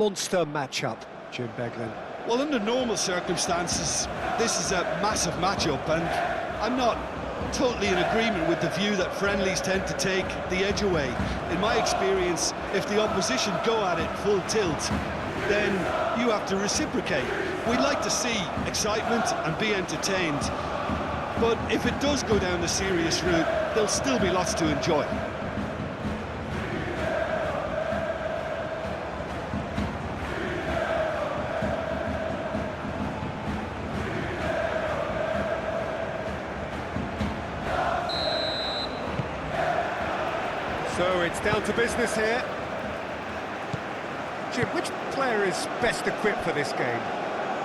Monster matchup, Jim Beglin. Well, under normal circumstances, this is a massive matchup, and I'm not totally in agreement with the view that friendlies tend to take the edge away. In my experience, if the opposition go at it full tilt, then you have to reciprocate. We'd like to see excitement and be entertained, but if it does go down the serious route, there'll still be lots to enjoy. So it's down to business here. Jim, which player is best equipped for this game?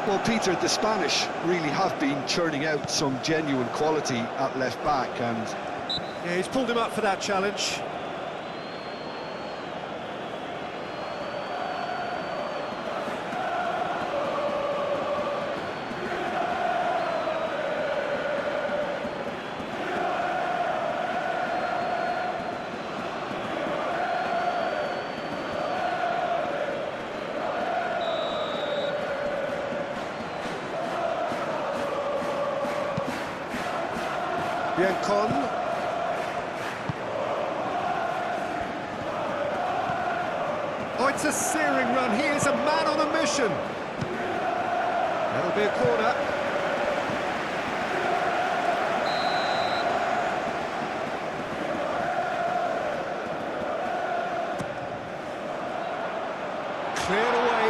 Well, Peter, the Spanish really have been churning out some genuine quality at left-back, and Yeah, he's pulled him up for that challenge. Biancon. Oh, it's a searing run. He is a man on a mission. That'll be a corner. Cleared away.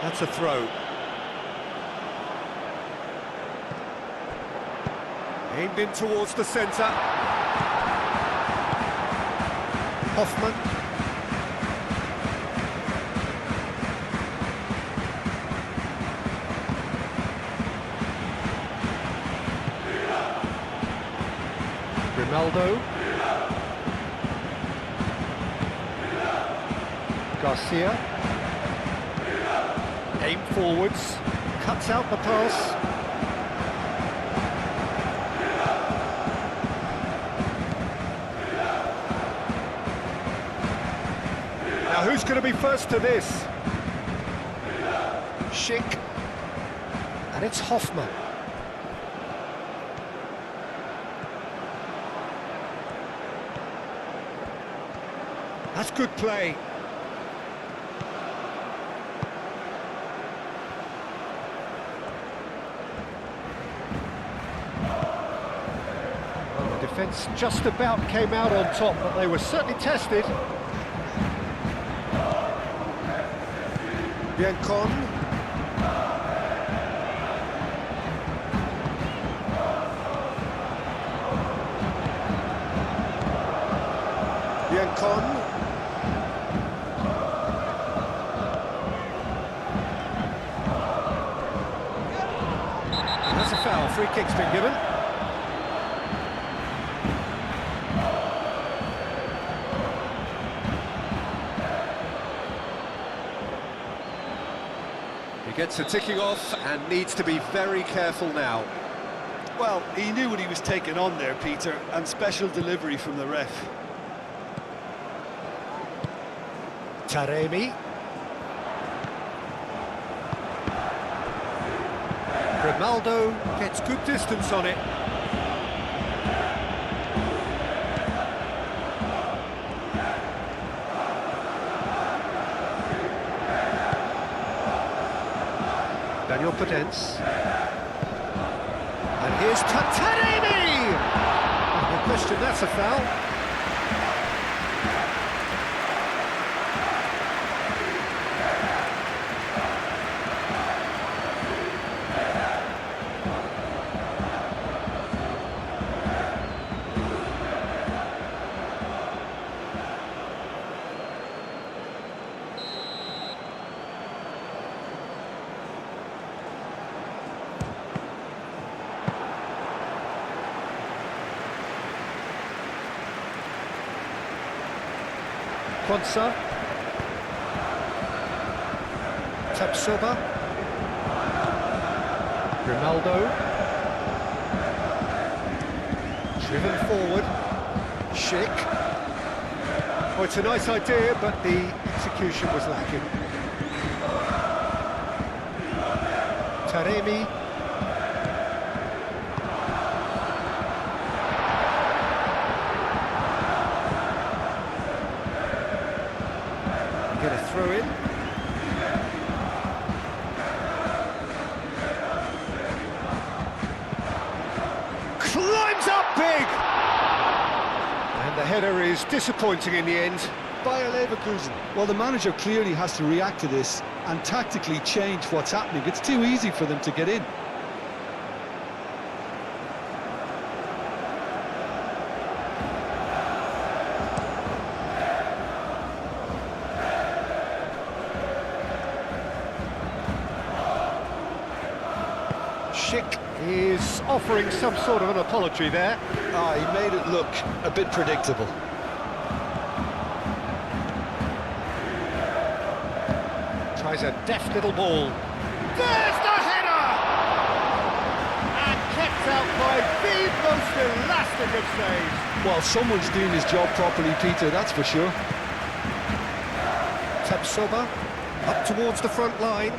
That's a throw. Aimed in towards the centre. Hoffman. Grimaldo. Garcia. Aim forwards. Cuts out the pass. Now, who's going to be first to this? Schick. And it's Hoffman. That's good play. Well, the defence just about came out on top, but they were certainly tested. Biancon. Biancon. That's a foul. Free kick's been given. He gets a ticking off and needs to be very careful now. well, he knew what he was taking on there, Peter, and special delivery from the ref. Taremi. Grimaldo gets good distance on it. Daniel Podence. And here's Taremi! No question, that's a foul. Quansah, Tapsoba, Grimaldo, driven forward, Schick. Oh, it's a nice idea, but the execution was lacking. Taremi. Get a throw in. Climbs up big! And the header is disappointing in the end. BAYER Leverkusen. Well, the manager clearly has to react to this and tactically change what's happening. It's too easy for them to get in. Schick is offering some sort of an apology there. He made it look a bit predictable. Tries a deft little ball. There's the header! And kept out by the most elastic of saves. Well, someone's doing his job properly, Peter, that's for sure. Tapsoba up towards the front line.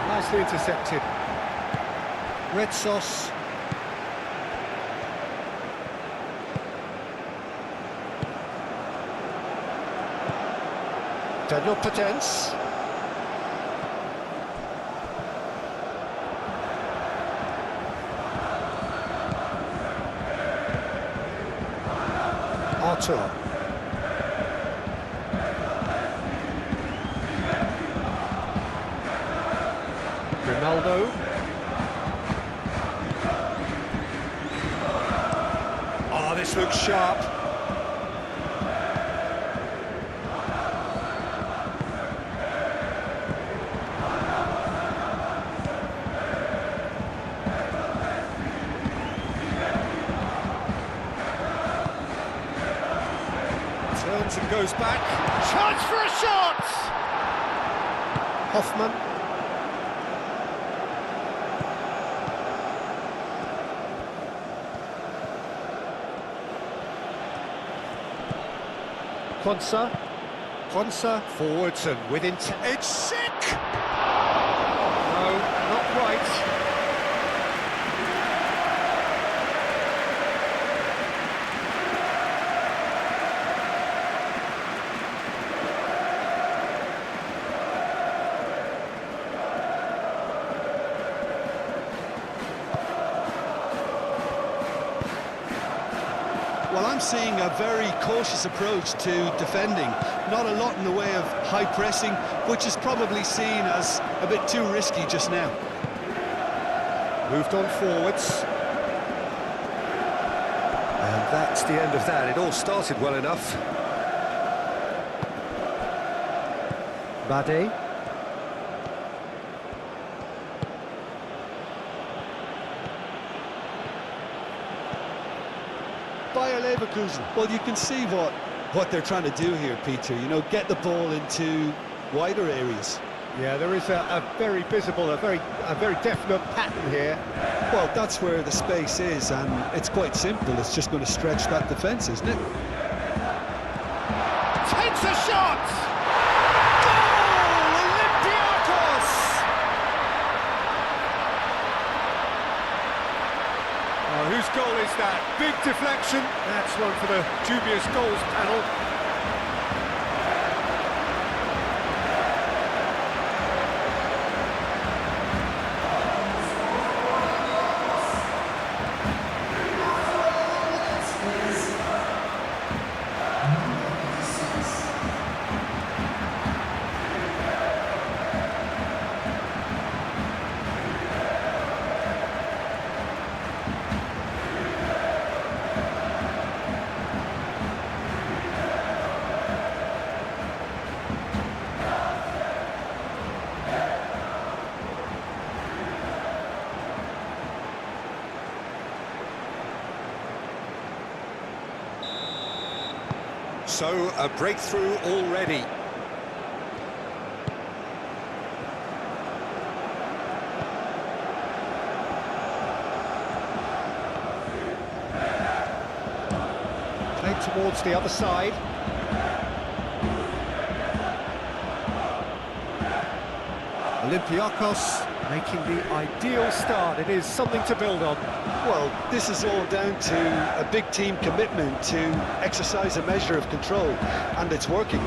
Nicely intercepted. Red sauce. Daniel Potence. Arthur. Ronaldo. Oh, this looks sharp. Turns and goes back. Chance for a shot! Hoffman. Quansah forwards and with intent. It's sick! No, not quite. Well, I'm seeing a very cautious approach to defending. Not a lot in the way of high pressing, which is probably seen as a bit too risky just now. Moved on forwards. And that's the end of that. It all started well enough. Bade. BAYER Leverkusen. Well, you can see what they're trying to do here, Peter. You know, get the ball into wider areas. Yeah, there is a very visible, a very definite pattern here. Well, that's where the space is, and it's quite simple. It's just going to stretch that defence, isn't it? Takes a shot! Goal! Olympiakos! Oh, whose goal is that? Big deflection. That's one for the dubious goals panel. So, a breakthrough already. Played towards towards the other side. Olympiakos making the ideal start. It is something to build on. Well, this is all down to a big team commitment to exercise a measure of control, and it's working.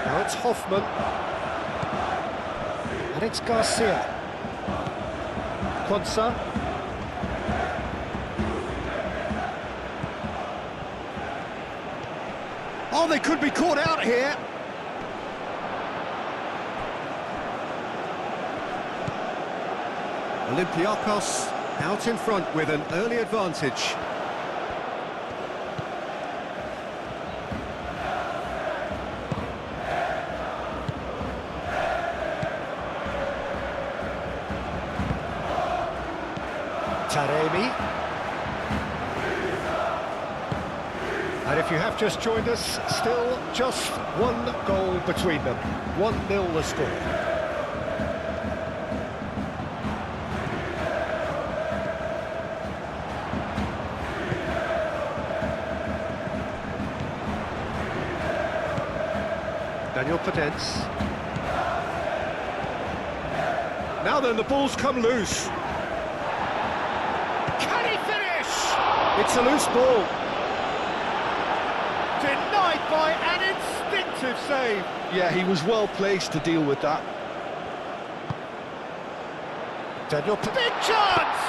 Now it's Hoffman. And it's Garcia. Quansah. Oh, they could be caught out here. Olympiakos out in front with an early advantage. Taremi. And if you have just joined us, still just one goal between them. 1-0 the score. Daniel Podence. Now then, the ball's come loose. Can he finish? It's a loose ball. Denied by an instinctive save. Yeah, he was well placed to deal with that. Daniel, big chance!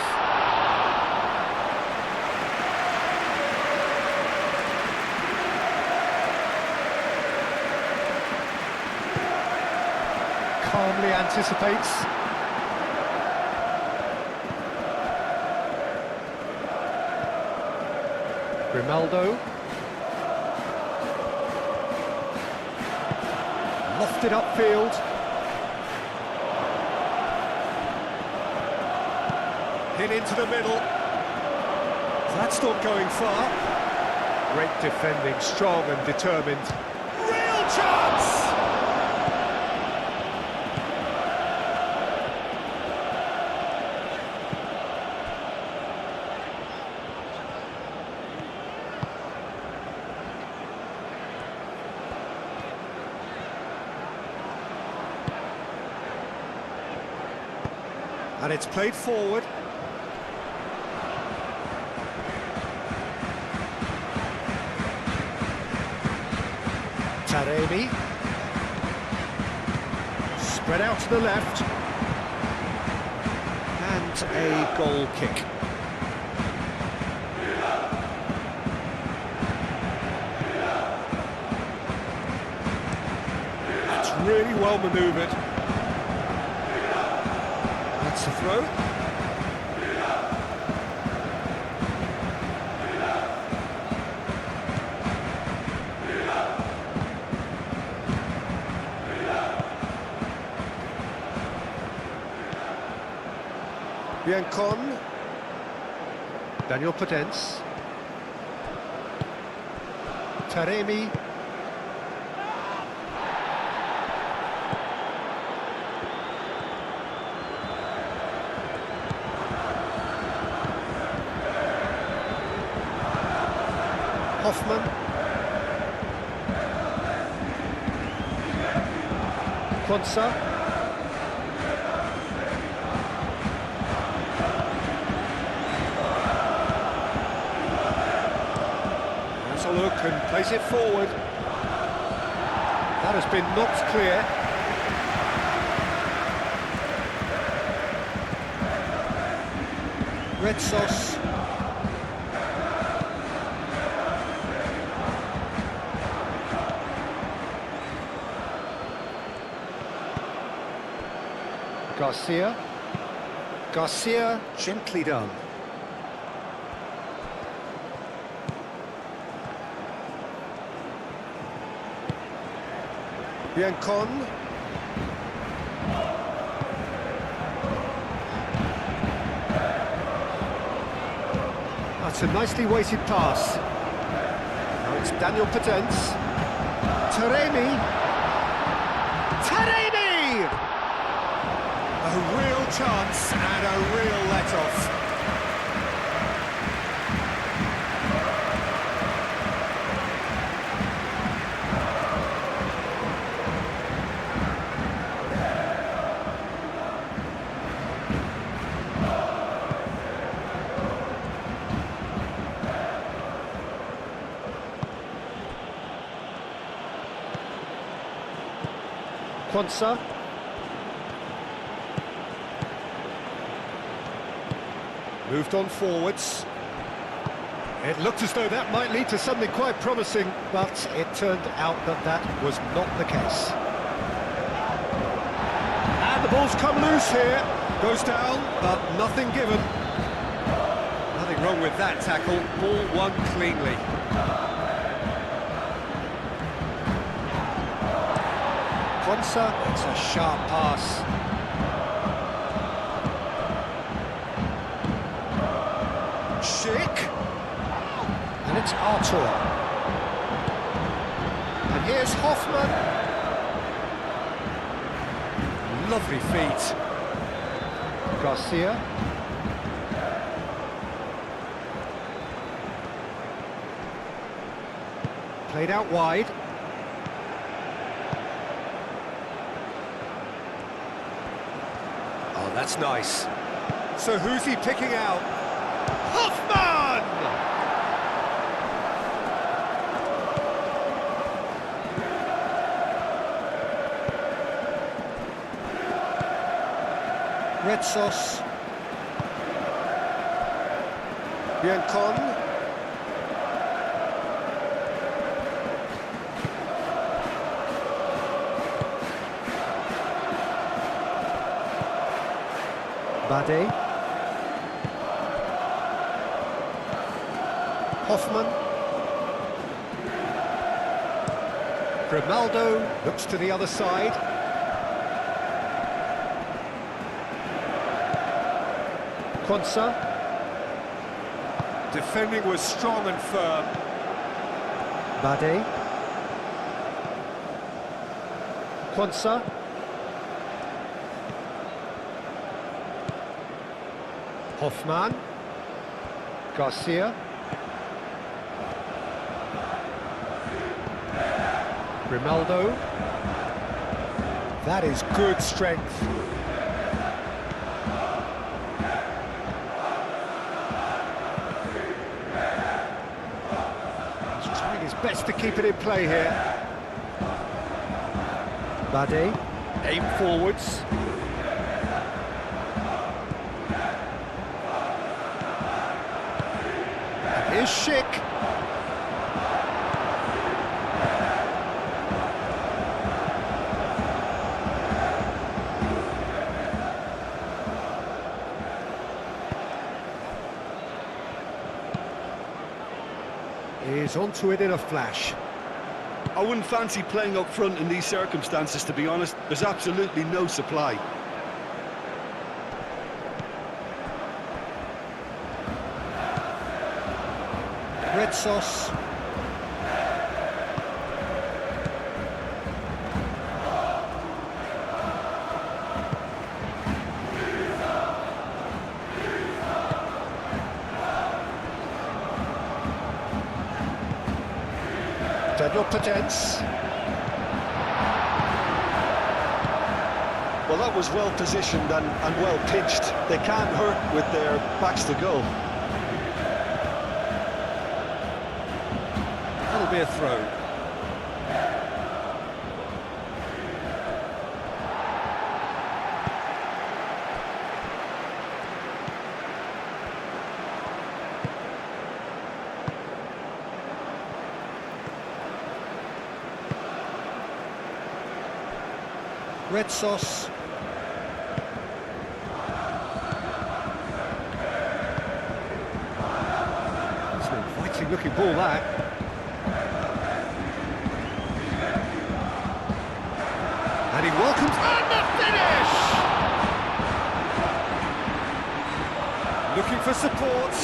Calmly anticipates. Grimaldo. Lofted upfield. Hit into the middle. That's not going far. Great defending, strong and determined. Real chance! And it's played forward. Taremi. Spread out to the left. And a goal kick. That's really well manoeuvred. That's the throw. Biancon. Daniel Podence. Taremi. Hoffman. Quansah. Has a look and plays it forward. That has been knocked clear. Red Sauce. Garcia. Garcia, gently done. Biancon. That's a nicely weighted pass. Now it's Daniel Podence. Taremi. Taremi! A real chance and a real let-off. Quansah. Moved on forwards. It looked as though that might lead to something quite promising, but it turned out that that was not the case. And the ball's come loose here. Goes down, but nothing given. Nothing wrong with that tackle. Ball won cleanly. Quansah, it's a sharp pass. Schick. And it's Artur. And here's Hoffman. Lovely feet. Garcia. Played out wide. Oh, that's nice. So who's he picking out? Hoffman! Red sauce. Biancon. Bade. Hoffman. Grimaldo looks to the other side. Quansah. Defending was strong and firm. Bade. Quansah. Hoffman. Garcia. Grimaldo. That is good strength. He's trying his best to keep it in play here. Bade. Aim forwards. Here's Schick. He's onto it in a flash. I wouldn't fancy playing up front in these circumstances, to be honest. There's absolutely no supply. Red sauce. Deadlock pretends. Well, that was well positioned and well pitched. They can't hurt with their backs to goal. That'll be a throw. Red sauce. It's an inviting looking ball, that. And he welcomes, and the finish! Looking for support,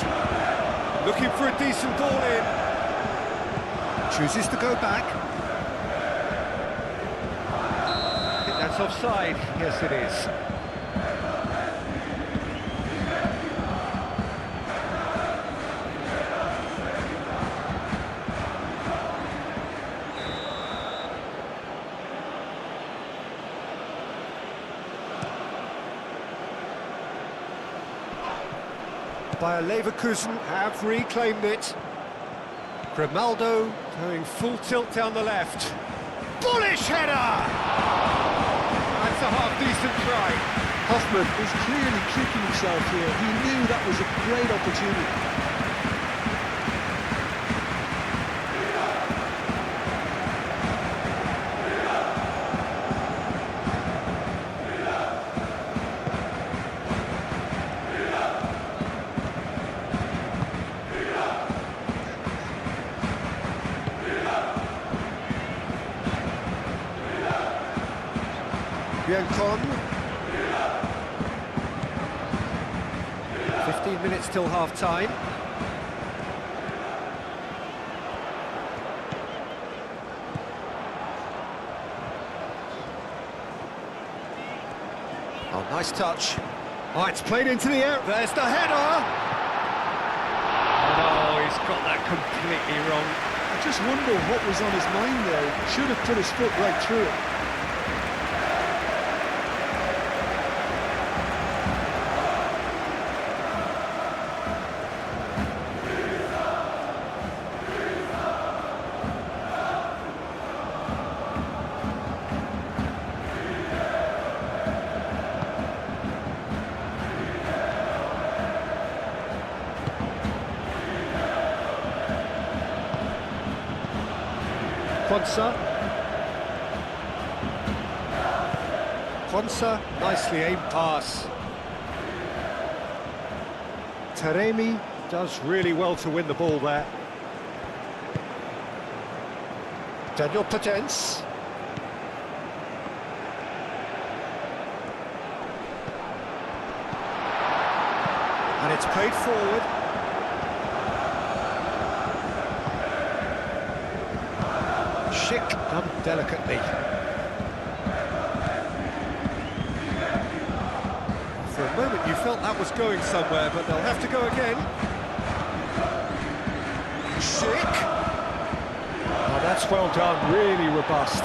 looking for a decent ball in. Chooses to go back. I think that's offside. Yes, it is. BAYER Leverkusen have reclaimed it. Grimaldo going full tilt down the left. Bullish header! That's a half-decent try. Hoffman is clearly kicking himself here. He knew that was a great opportunity. Biancon. 15 minutes till half-time. Oh, nice touch. Oh, it's played into the air. There's the header! Oh, he's got that completely wrong. I just wonder what was on his mind there. He should have put his foot right through it. Quansah, nicely aimed pass. Taremi does really well to win the ball there. Daniel Potence. And it's played forward. Schick done delicately. For a moment you felt that was going somewhere, but they'll have to go again. Schick. Oh, that's well done, really robust.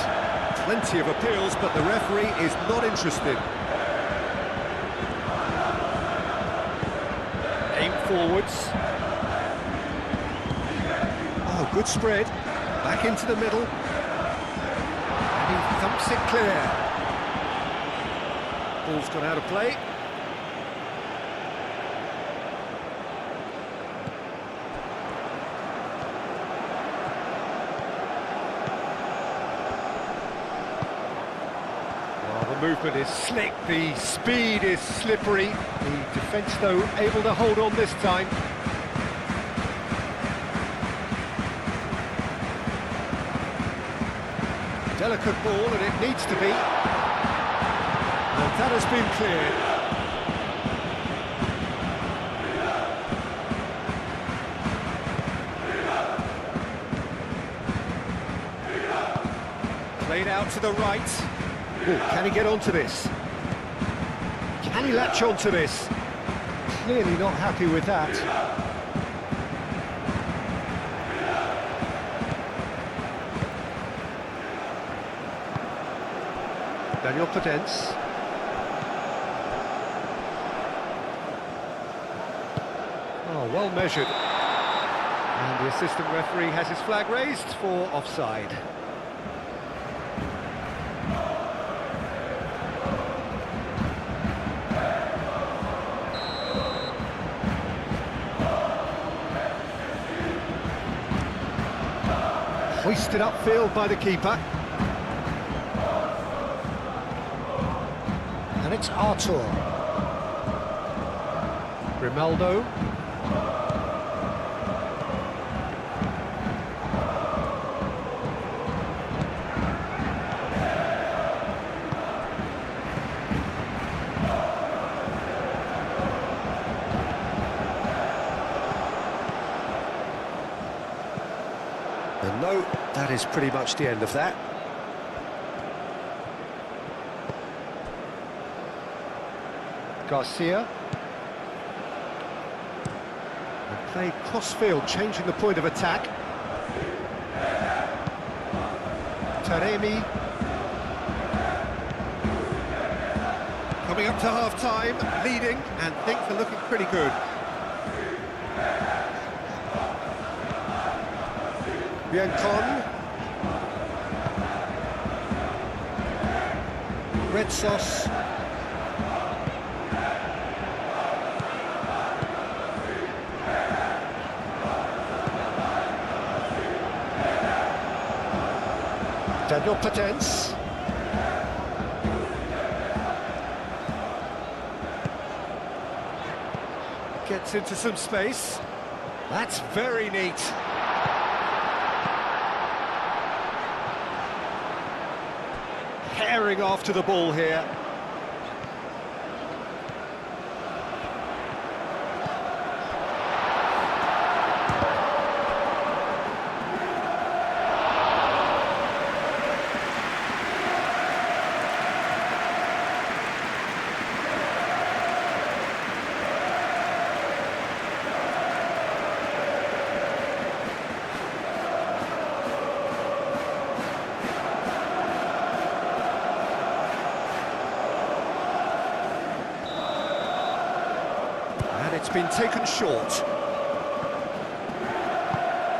Plenty of appeals, but the referee is not interested. Aim forwards. Oh, good spread. Back into the middle. And he thumps it clear. Ball's gone out of play. Well, the movement is slick, the speed is slippery. The defence, though, able to hold on this time. Delicate ball, and it needs to be. And that has been cleared. Played out to the right. Ooh, can he get onto this? Can he latch onto this? Clearly not happy with that. Daniel Potence. Oh, well measured. And the assistant referee has his flag raised for offside. Hoisted upfield by the keeper. And it's Artur. Grimaldo. And no, that is pretty much the end of that. Garcia. And played cross-field, changing the point of attack. Taremi. Coming up to half-time, leading, and things are looking pretty good. Biancon. Red sauce. Daniel Potence. Gets into some space. That's very neat. Herring after the ball here. It's been taken short.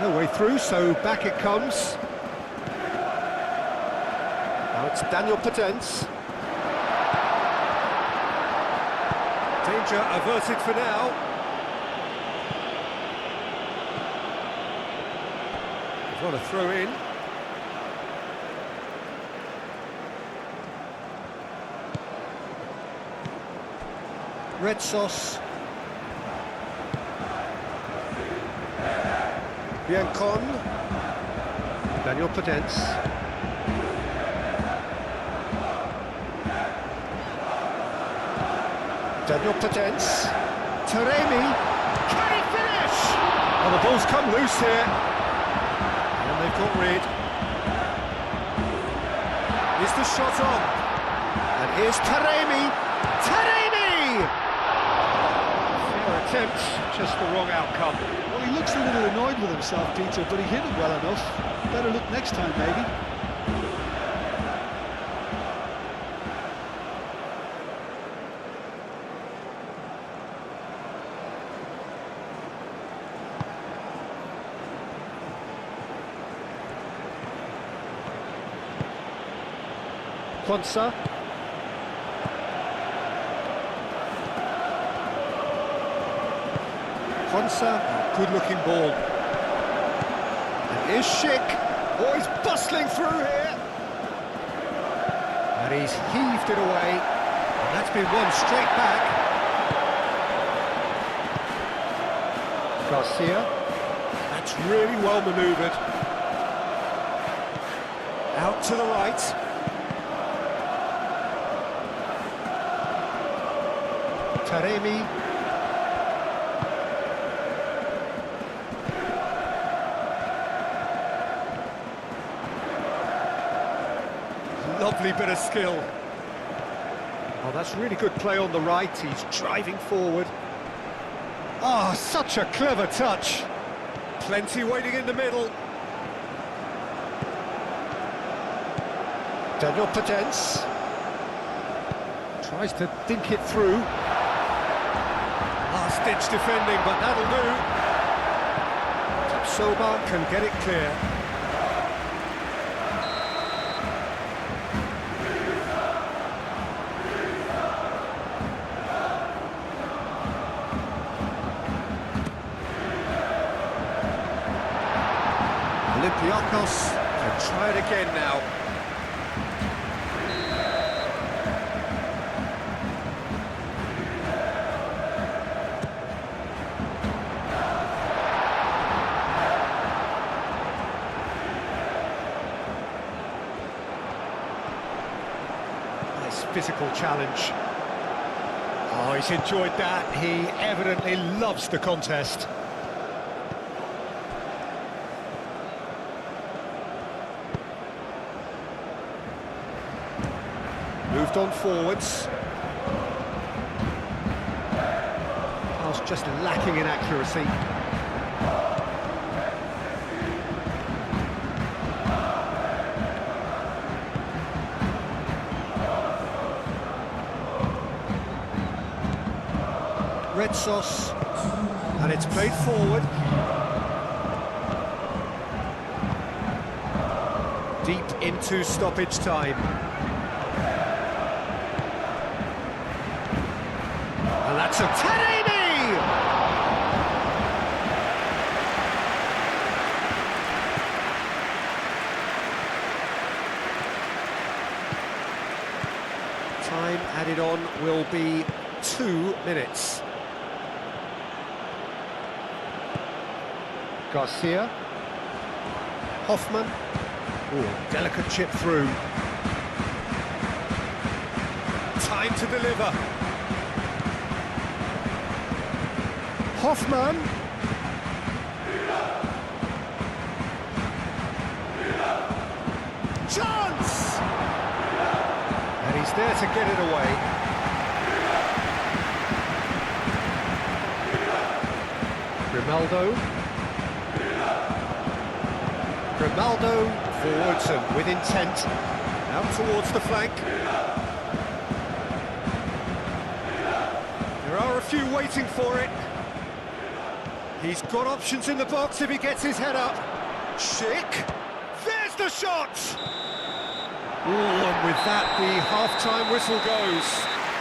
No way through, so back it comes. Now it's Daniel Potence. Danger averted for now. They've got a throw in. Red sauce. Biancon. Daniel Potence. Daniel Potence. Taremi. Can he finish? Oh, the ball's come loose here. And they've got rid. Is the shot on? And here's Taremi. Taremi! Fair attempt, just the wrong outcome. Well, he looks a little annoyed with himself, Peter, but he hit it well enough. Better look next time, maybe. Quansah. Quansah, good-looking ball. And here's Schick. Oh, he's bustling through here. And he's heaved it away. And that's been won straight back. Garcia. That's really well manoeuvred. Out to the right. Taremi. Lovely bit of skill. Oh, that's really good play on the right. He's driving forward. Oh, such a clever touch. Plenty waiting in the middle. Daniel Potence. Tries to dink it through. Last-ditch defending, but that'll do. Soba can get it clear. Olympiakos can try it again now. Nice physical challenge. Oh, he's enjoyed that. He evidently loves the contest. Moved on forwards. Pass just lacking in accuracy. Red sauce, and it's played forward. Deep into stoppage time. And that's a Taremi! Time added on will be 2 minutes. Garcia. Hoffman. Ooh, delicate chip through. Time to deliver. Hoffman. Chance! And he's there to get it away. Grimaldo. Grimaldo forwards and with intent. Out towards the flank. There are a few waiting for it. He's got options in the box if he gets his head up. Schick. There's the shot! Ooh, and with that, the half-time whistle goes.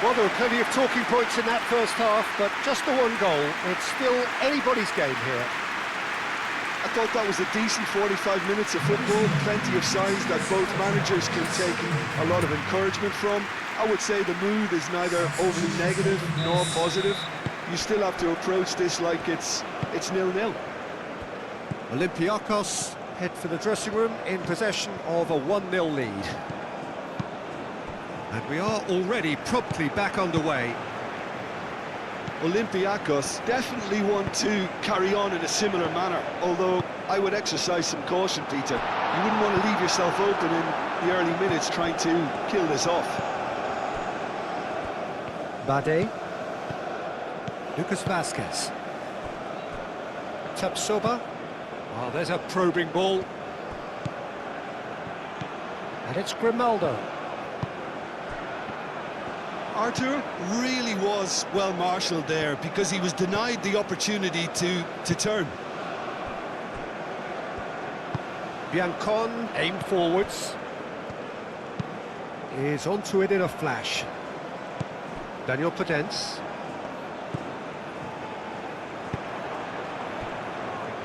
Well, there were plenty of talking points in that first half, but just the one goal. It's still anybody's game here. I thought that was a decent 45 minutes of football, plenty of signs that both managers can take a lot of encouragement from. I would say the mood is neither overly negative nor positive. You still have to approach this like it's 0-0. Olympiakos head for the dressing room in possession of a 1-0 lead. And we are already promptly back underway. Olympiacos definitely want to carry on in a similar manner, although I would exercise some caution, Peter. You wouldn't want to leave yourself open in the early minutes trying to kill this off. Bade. Lucas Vasquez. Tapsoba. Oh, there's a probing ball. And it's Grimaldo. Arthur really was well marshalled there because he was denied the opportunity to turn. Biancon aimed forwards. Is onto it in a flash. Daniel Podence.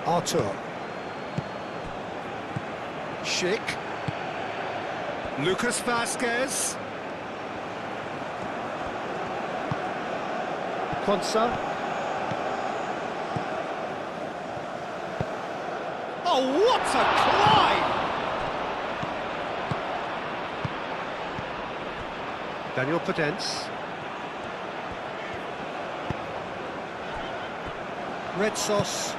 Arthur. Schick. Lucas Vasquez. Quansah. Oh, what a climb! Daniel Podence. Red Sauce.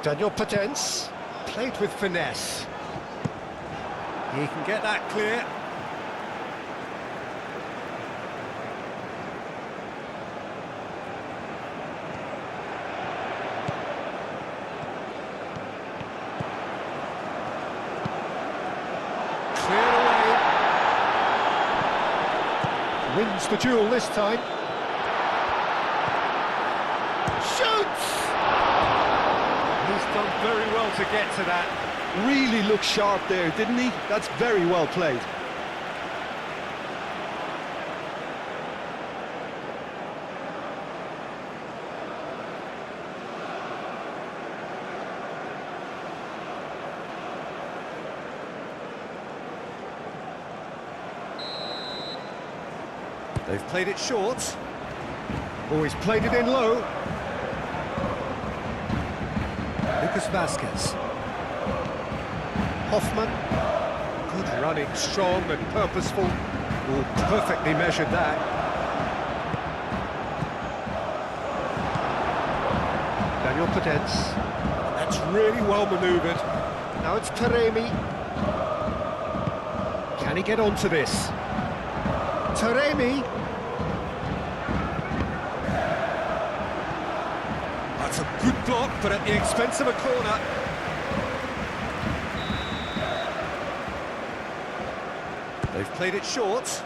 Daniel Podence, played with finesse. He can get that clear. Cleared away. Wins the duel this time. Shoots! He's done very well to get to that. Really looked sharp there, didn't he? That's very well played. They've played it short. Always played it in low. Lucas Vasquez. Hoffman. Good running, strong and purposeful. Oh, perfectly measured that. Daniel Podence. That's really well manoeuvred. Now it's Taremi. Can he get onto this? Taremi. That's a good block, but at the expense of a corner. They've played it short.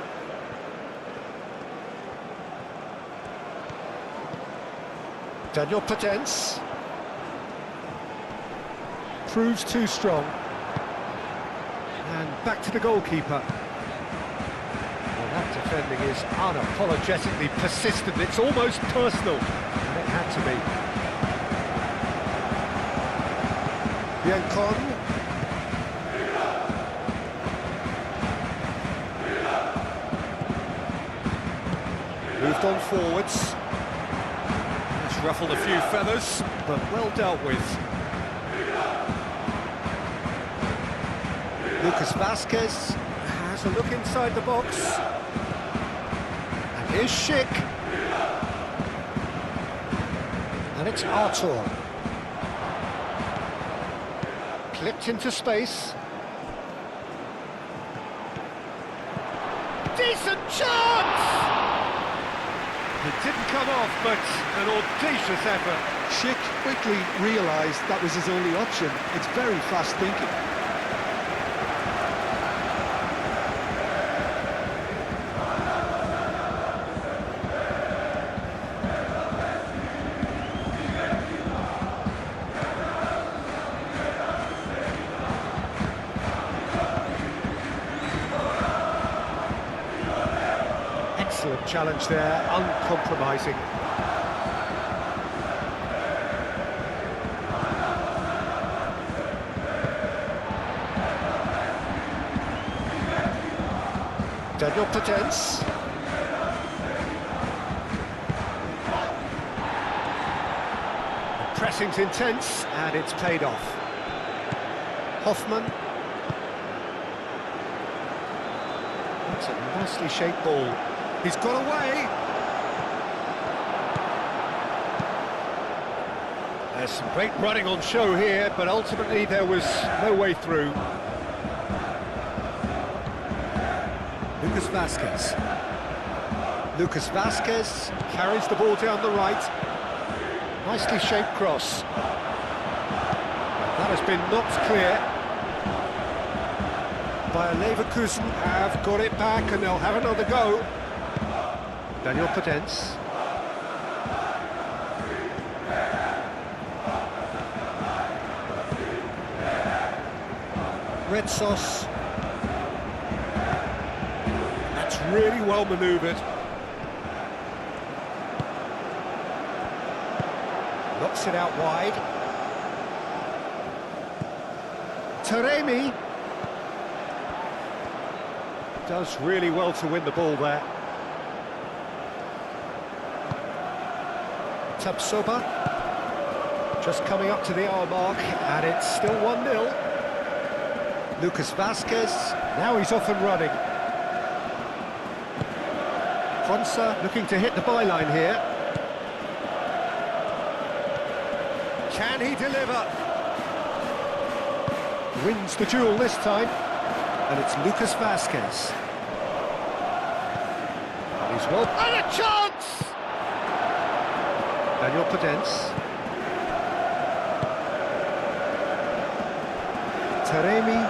Daniel Potence. Proves too strong. And back to the goalkeeper. Well, that defending is unapologetically persistent. It's almost personal. And it had to be. Biancon. Moved on forwards. It's ruffled a few feathers, but well dealt with. Lucas Vasquez has a look inside the box. And here's Schick. And it's Artur. Clipped into space. Decent chance! It didn't come off, but an audacious effort. Schick quickly realised that was his only option. It's very fast thinking. Excellent challenge there, uncompromising. Daniel Potence. The pressing's intense, and it's paid off. Hoffman. That's a nicely shaped ball. He's got away. There's some great running on show here, but ultimately there was no way through. Lucas Vasquez. Lucas Vasquez carries the ball down the right. Nicely shaped cross. That has been knocked clear. Bayer Leverkusen have got it back and they'll have another go. Daniel Potence. Red sauce. That's really well manoeuvred. Knocks it out wide. Taremi does really well to win the ball there. Tabsoba just coming up to the hour mark, and it's still 1-0. Lucas Vasquez, now he's off and running. Fonsa looking to hit the byline here. Can he deliver? Wins the duel this time, and it's Lucas Vasquez. And he's well... And a chance! Daniel Potence. Taremi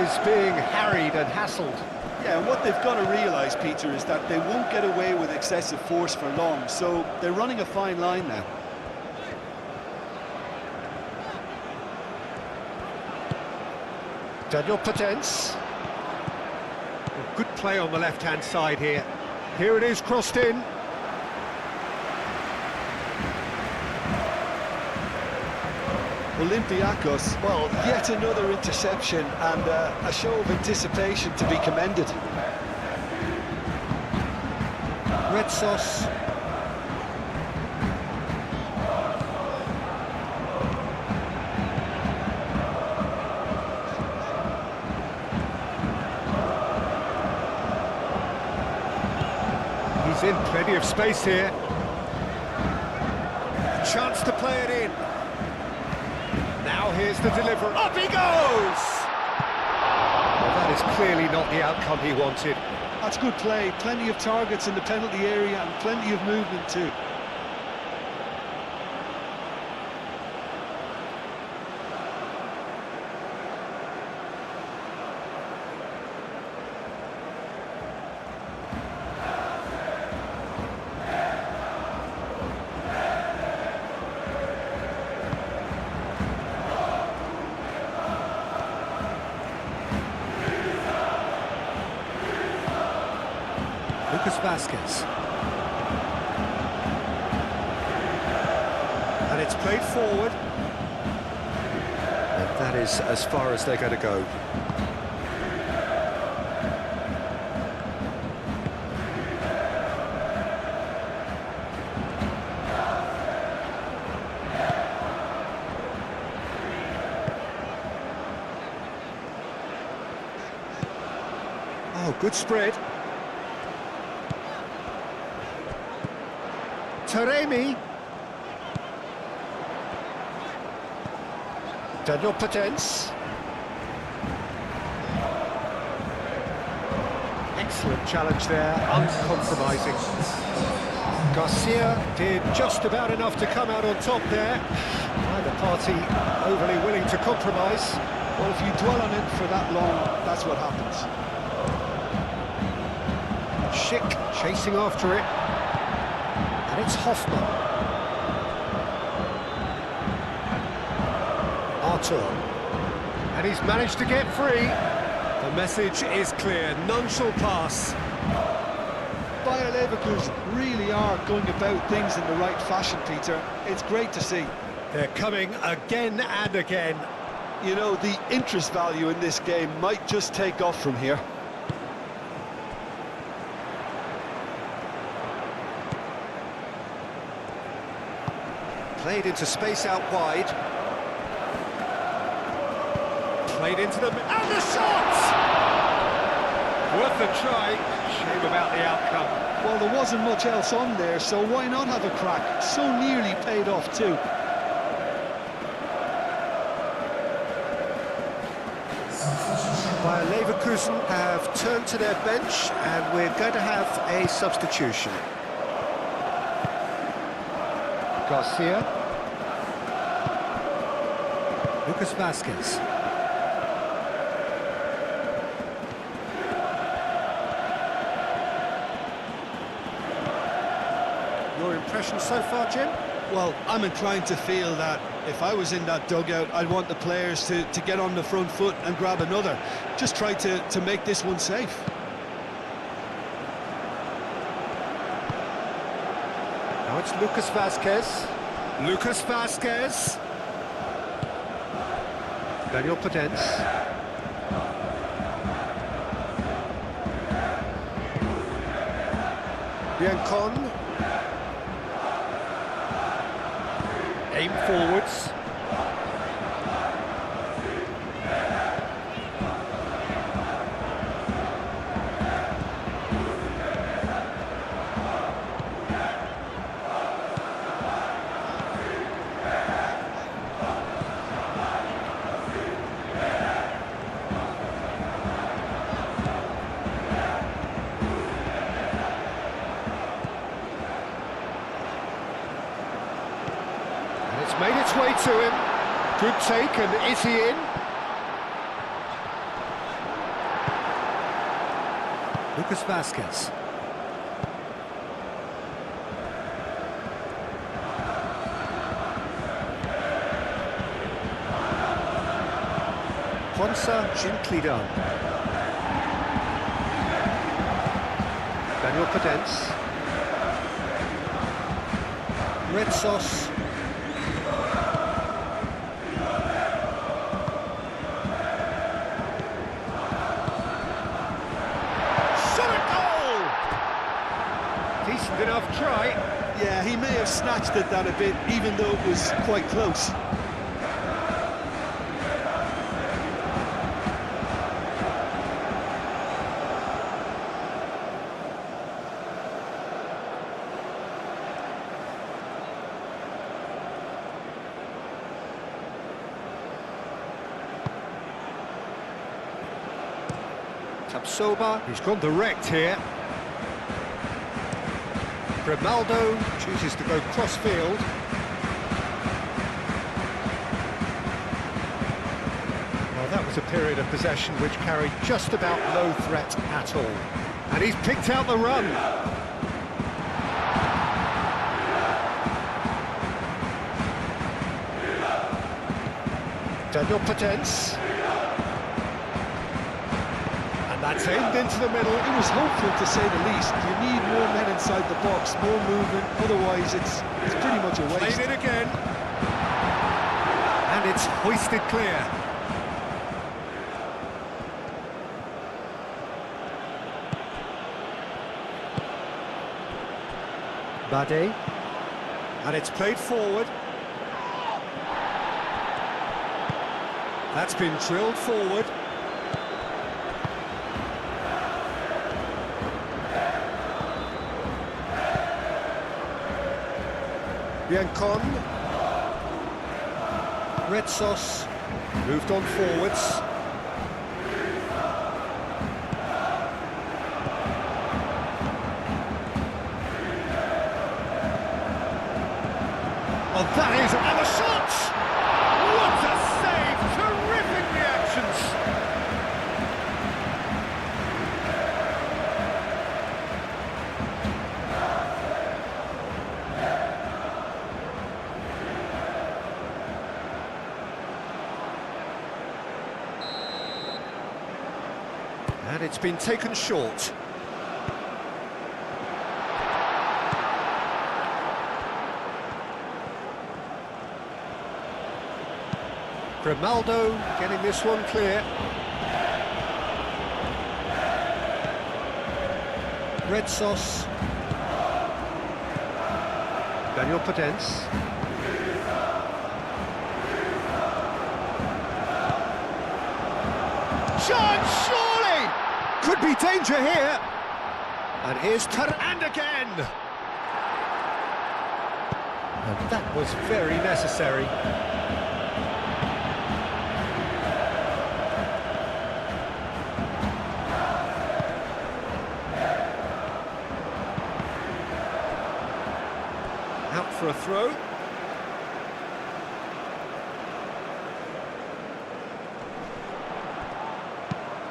is being harried and hassled. Yeah, and what they've got to realise, Peter, is that they won't get away with excessive force for long, so they're running a fine line now. Daniel Potence. Good play on the left-hand side here. Here it is, crossed in. Olympiakos, well, yet another interception and a show of anticipation to be commended. Red sauce. He's in plenty of space here. A chance to play it in. Now here's the delivery. Up he goes! Well, that is clearly not the outcome he wanted. That's good play. Plenty of targets in the penalty area and plenty of movement too. Lucas Vazquez. And it's played forward. And that is as far as they're going to go. Oh, good spread. Taremi. Daniel Potence. Excellent challenge there, uncompromising. Garcia did just about enough to come out on top there. Neither party overly willing to compromise. Well, if you dwell on it for that long, that's what happens. Schick chasing after it. And it's Hoffman. Artur. And he's managed to get free. The message is clear, none shall pass. BAYER Leverkusen really are going about things in the right fashion, Peter. It's great to see. They're coming again and again. You know, the interest value in this game might just take off from here. Played into space out wide. Played into them, and the shot! Worth a try. Shame about the outcome. Well, there wasn't much else on there, so why not have a crack? So nearly paid off too. BAYER Leverkusen have turned to their bench, and we're going to have a substitution. Garcia. Lucas Vazquez. Your impression so far, Jim? Well, I'm inclined to feel that if I was in that dugout, I'd want the players to get on the front foot and grab another. Just try to make this one safe. Now it's Lucas Vazquez. Lucas Vazquez. Daniel Potence. Biancon. Aim forwards. It's made its way to him. Good take, and is he in? Lucas Vazquez. Ponsa gently done. Daniel Potence. Red sauce. Decent enough try. Yeah, he may have snatched at that a bit, even though it was quite close. Tapsoba, he's gone direct here. Grimaldo chooses to go cross-field. Well, that was a period of possession which carried just about no threat at all. And he's picked out the run. Daniel Potence. And That's aimed into the middle. It was hopeful, to say the least. You need more men inside the box, more movement, otherwise it's pretty much a waste. Played it again. And it's hoisted clear. Bade. And it's played forward. That's been drilled forward. Biancon. Red Sauce moved on forwards. Oh, that is, and the shot! What a save! Terrific reactions! And it's been taken short. Grimaldo getting this one clear. Red Sauce. Daniel Podence. Chance, surely! Could be danger here. And here's and again. And that was very necessary. Out for a throw.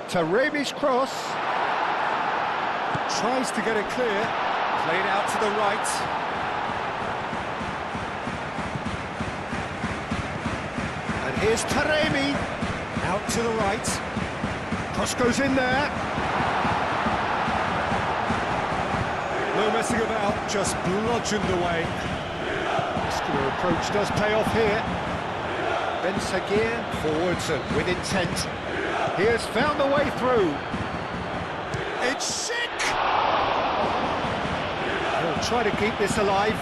Taremi's cross. Tries to get it clear. Played out to the right. And here's Taremi. Out to the right. Cross goes in there. No messing about, just bludgeoned away. Muscular approach does pay off here. Ben Sagir forwards and with intent. He has found the way through. It's sick! He'll try to keep this alive.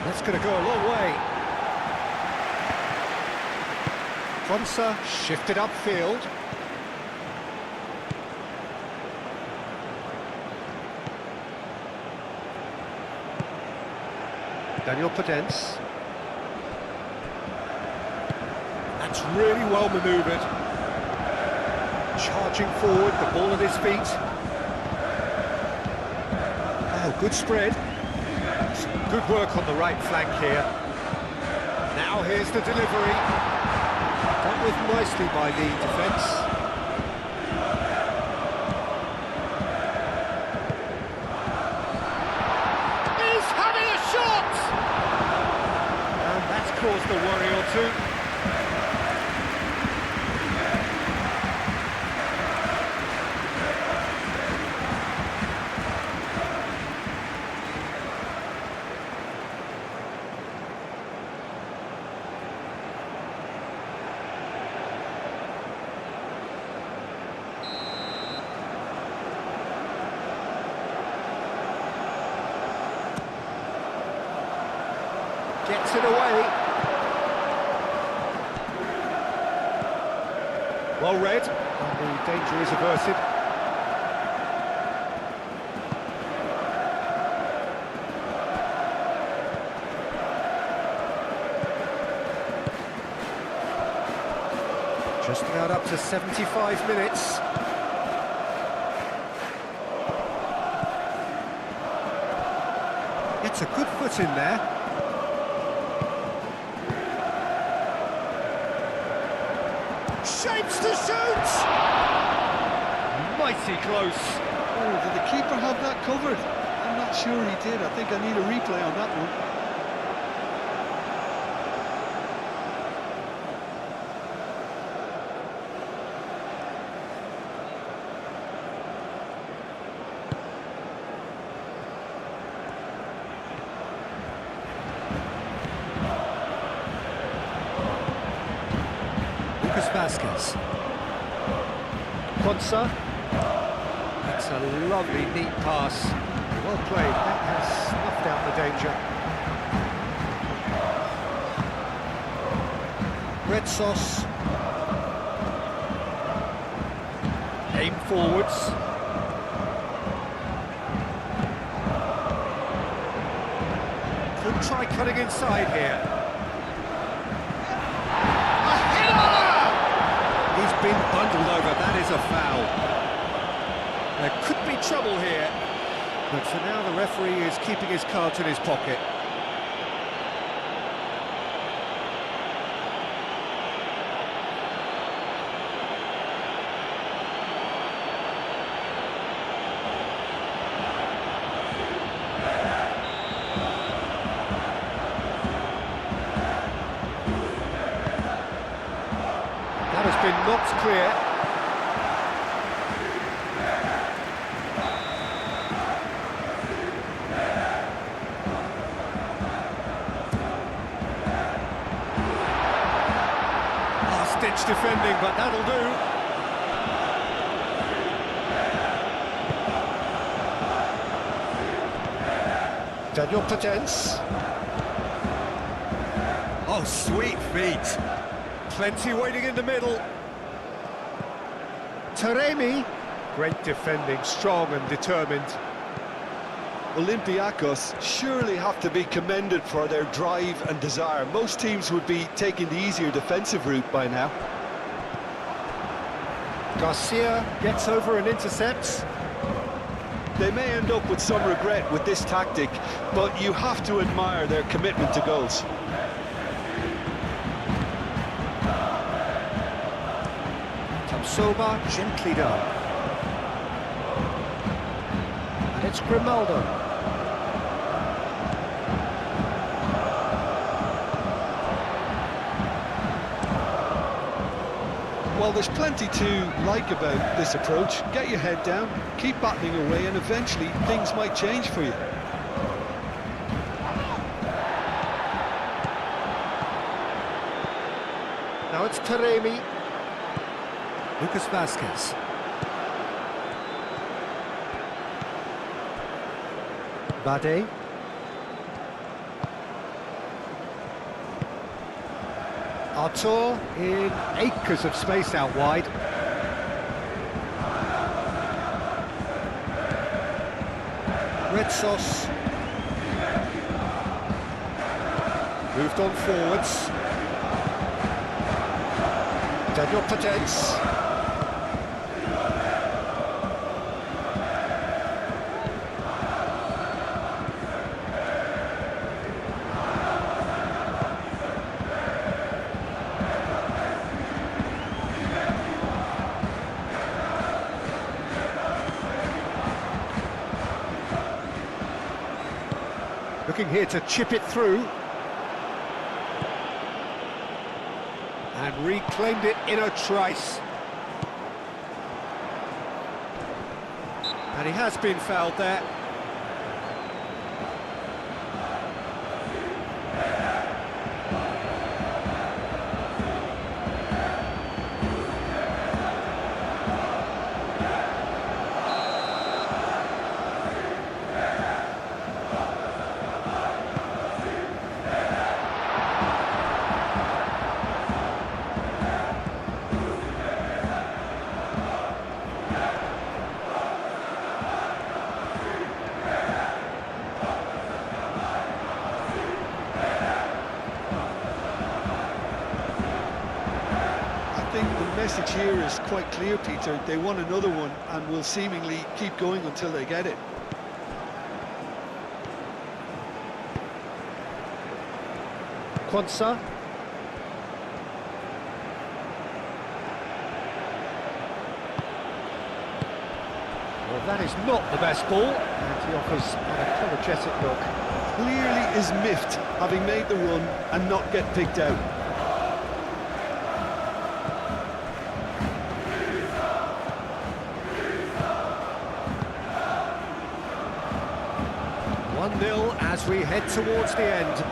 That's going to go a long way. Fonsa shifted upfield. Daniel Podence. That's really well manoeuvred. Charging forward, the ball at his feet. Oh, good spread. Some good work on the right flank here. Now here's the delivery. Done with nicely by the defence. Caused a worry or two. Gets it away. Well read, and the danger is averted. Just about up to 75 minutes. Gets a good foot in there. Shapes to shoot! Mighty close. Oh, did the keeper have that covered? I'm not sure he did. I think I need a replay on that one. Vasquez. Quansah. That's a lovely, neat pass. Well played. That has snuffed out the danger. Red sauce. Aim forwards. Could try cutting inside here. A header! He's been bundled over. That is a foul. There could be trouble here. But for now, the referee is keeping his cards in his pocket. That has been knocked clear. Last-ditch defending, but that'll do. Daniel Potence. Oh, sweet feet. Plenty waiting in the middle. Taremi. Great defending, strong and determined. Olympiakos surely have to be commended for their drive and desire. Most teams would be taking the easier defensive route by now. Garcia gets over and intercepts. They may end up with some regret with this tactic, but you have to admire their commitment to goals. Soba, gently done. And it's Grimaldo. Well, there's plenty to like about this approach. Get your head down, keep battling away, and eventually things might change for you. Now it's Taremi. Lucas Vasquez. Bade. Artur in acres of space out wide. Red sauce. Moved on forwards. Daniel Potence. Looking here to chip it through. And reclaimed it in a trice. And he has been fouled there. I think the message here is quite clear, Peter. They want another one and will seemingly keep going until they get it. Quansah. Well, that is not the best ball, and he offers an apologetic look. Clearly is miffed, having made the run and not get picked out. As we head towards the end.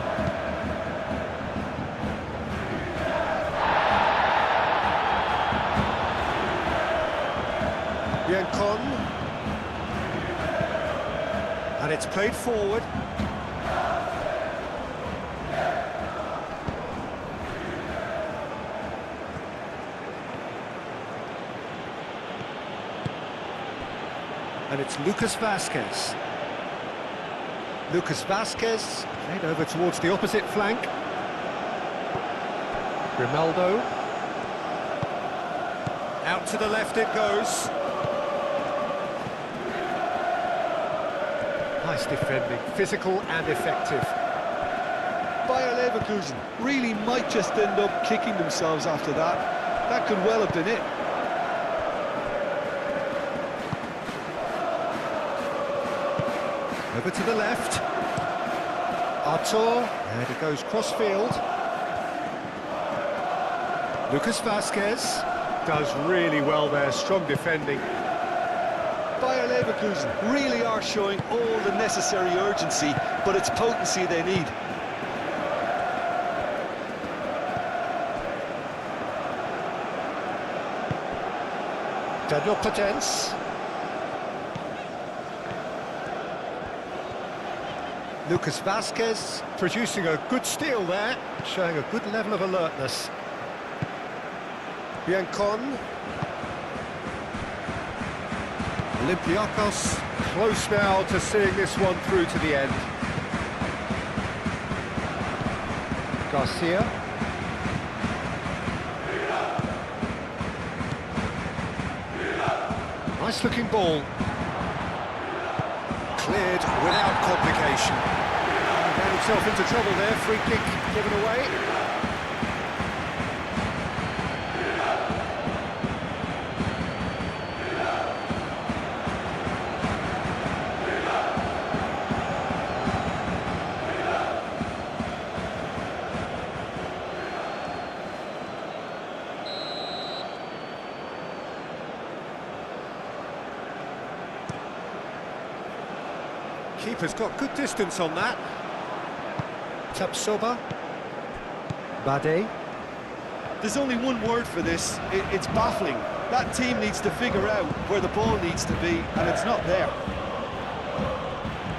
Biancon. And it's played forward. And it's Lucas Vazquez. Lucas Vazquez played over towards the opposite flank. Grimaldo. Out to the left it goes. Nice defending, physical and effective. Bayer Leverkusen really might just end up kicking themselves after that. That could well have been it. Over to the left. Artur, and it goes cross-field. Lucas Vazquez does really well there, strong defending. Bayer Leverkusen really are showing all the necessary urgency, but it's potency they need. Deadlock Potence. Lucas Vazquez producing a good steal there, showing a good level of alertness. Biancon. Olympiakos close now to seeing this one through to the end. Garcia. Nice looking ball. Cleared without complication. He got himself into trouble there, free kick given away. Keeper's got good distance on that. Tapsoba. Bade. There's only one word for this, it's baffling. That team needs to figure out where the ball needs to be, and it's not there.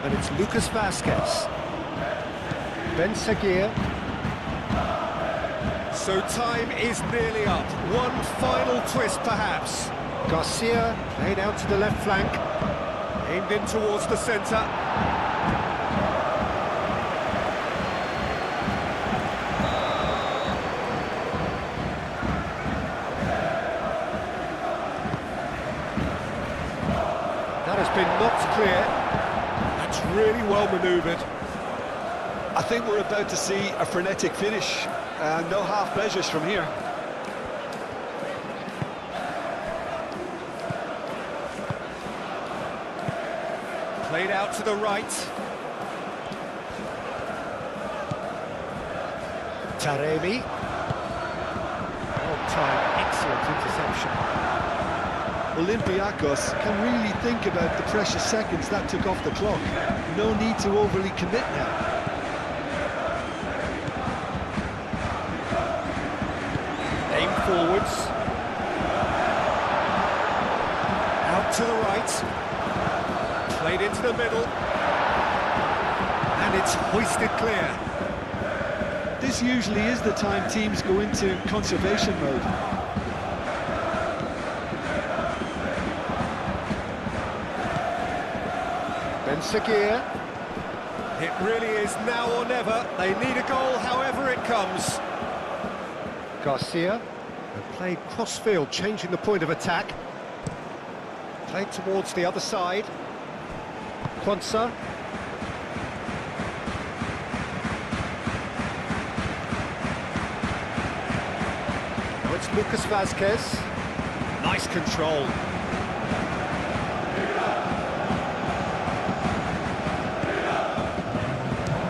And it's Lucas Vazquez. Ben Seguir. So time is nearly up. One final twist perhaps. Garcia played out to the left flank. Aimed in towards the centre. That has been knocked clear. That's really well manoeuvred. I think we're about to see a frenetic finish. No half measures from here. Played out to the right. Taremi. On time, excellent interception. Olympiakos can really think about the precious seconds that took off the clock. No need to overly commit now. Aim forwards. Out to the right. Played into the middle. And it's hoisted clear. This usually is the time teams go into conservation mode. Ben Seguir. It really is now or never. They need a goal however it comes. Garcia. And played cross-field, changing the point of attack. Played towards the other side. Quansah. Now it's Lucas Vazquez. Nice control.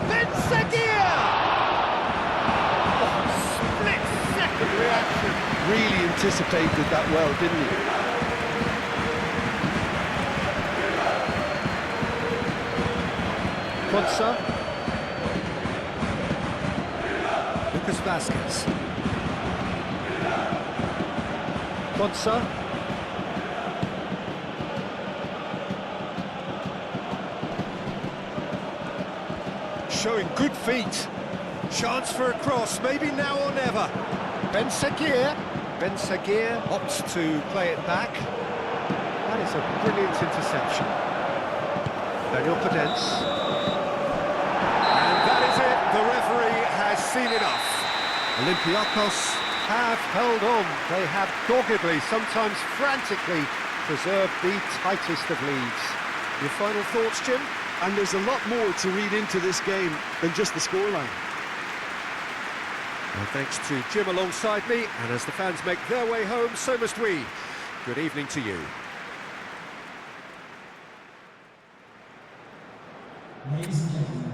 Ben Seguir! Oh, split-second reaction. Really anticipated that well, didn't he? Quansah. Lucas Vazquez. Quansah. showing good feet. Chance for a cross, maybe now or never. Ben Seguir opts to play it back. That is a brilliant interception. Daniel Podence. And that is it, the referee has seen enough. Olympiakos have held on. They have doggedly, sometimes frantically, preserved the tightest of leads. Your final thoughts, Jim? And there's a lot more to read into this game than just the scoreline. Well, thanks to Jim alongside me, and as the fans make their way home, so must we. Good evening to you. Ladies and gentlemen.